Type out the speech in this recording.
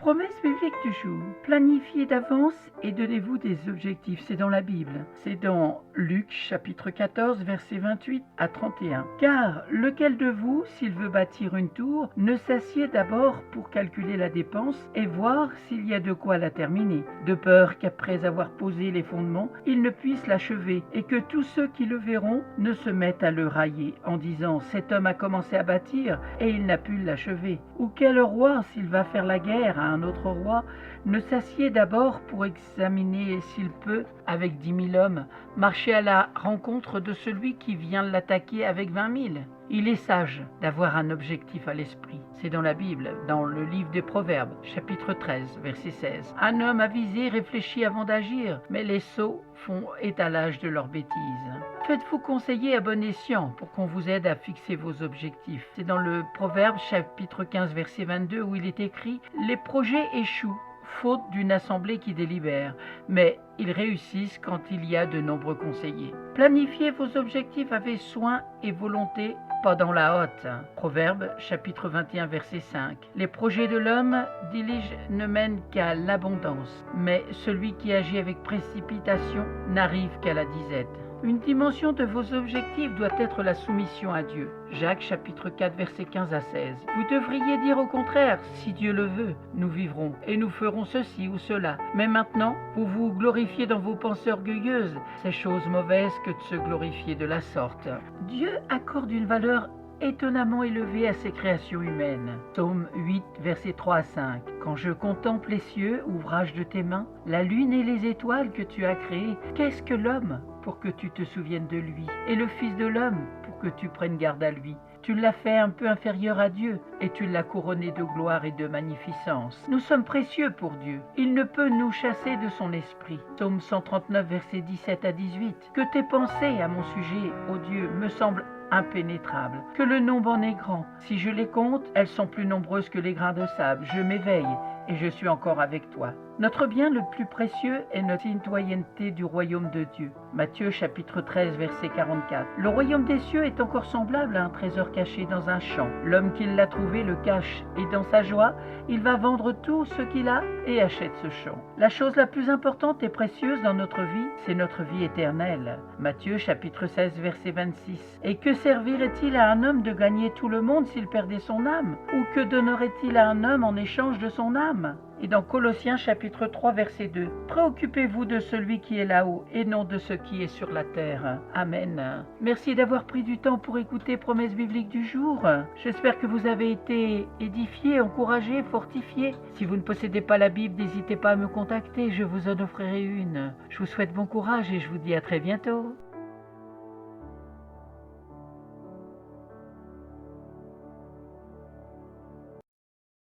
Promesse biblique du jour. Planifiez d'avance et donnez-vous des objectifs. C'est dans la Bible. C'est dans Luc chapitre 14 versets 28 à 31. Car lequel de vous, s'il veut bâtir une tour, ne s'assied d'abord pour calculer la dépense et voir s'il y a de quoi la terminer, de peur qu'après avoir posé les fondements, il ne puisse l'achever et que tous ceux qui le verront ne se mettent à le railler en disant « Cet homme a commencé à bâtir et il n'a pu l'achever ». Ou quel roi, s'il va faire la guerre à un autre roi, ne s'assied d'abord pour examiner s'il peut, avec 10 000 hommes, marcher à la rencontre de celui qui vient l'attaquer avec 20 000. Il est sage d'avoir un objectif à l'esprit. C'est dans la Bible, dans le livre des Proverbes, chapitre 13, verset 16. Un homme avisé réfléchit avant d'agir, mais les sots font étalage de leurs bêtises. Faites-vous conseiller à bon escient pour qu'on vous aide à fixer vos objectifs. C'est dans le Proverbe, chapitre 15, verset 22, où il est écrit « Les projets échouent, faute d'une assemblée qui délibère, mais ils réussissent quand il y a de nombreux conseillers. Planifiez vos objectifs avec soin et volonté, pas dans la hotte. Proverbe, chapitre 21, verset 5. Les projets de l'homme, dis-je, ne mènent qu'à l'abondance, mais celui qui agit avec précipitation n'arrive qu'à la disette. Une dimension de vos objectifs doit être la soumission à Dieu. Jacques chapitre 4 versets 15 à 16. Vous devriez dire au contraire, si Dieu le veut, nous vivrons et nous ferons ceci ou cela. Mais maintenant, vous vous glorifiez dans vos pensées orgueilleuses. C'est chose mauvaise que de se glorifier de la sorte. Dieu accorde une valeur étonnamment élevé à ces créations humaines. Psaume 8, versets 3 à 5. Quand je contemple les cieux, ouvrage de tes mains, la lune et les étoiles que tu as créées, qu'est-ce que l'homme pour que tu te souviennes de lui, et le Fils de l'homme pour que tu prennes garde à lui? Tu l'as fait un peu inférieur à Dieu, et tu l'as couronné de gloire et de magnificence. Nous sommes précieux pour Dieu. Il ne peut nous chasser de son esprit. Psaume 139, versets 17 à 18. Que tes pensées à mon sujet, ô Dieu, me semblent impénétrables, que le nombre en est grand. Si je les compte, elles sont plus nombreuses que les grains de sable. Je m'éveille et je suis encore avec toi. Notre bien le plus précieux est notre citoyenneté du royaume de Dieu. Matthieu chapitre 13 verset 44. Le royaume des cieux est encore semblable à un trésor caché dans un champ. L'homme qui l'a trouvé le cache et dans sa joie, il va vendre tout ce qu'il a et achète ce champ. La chose la plus importante et précieuse dans notre vie, c'est notre vie éternelle. Matthieu chapitre 16 verset 26. Et que servirait-il à un homme de gagner tout le monde s'il perdait son âme? Ou que donnerait-il à un homme en échange de son âme? Et dans Colossiens chapitre 3 verset 2, préoccupez-vous de celui qui est là-haut et non de ce qui est sur la terre. Amen. Merci d'avoir pris du temps pour écouter Promesse biblique du jour. J'espère que vous avez été édifiés, encouragés, fortifiés. Si vous ne possédez pas la Bible, n'hésitez pas à me contacter, je vous en offrirai une. Je vous souhaite bon courage et je vous dis à très bientôt.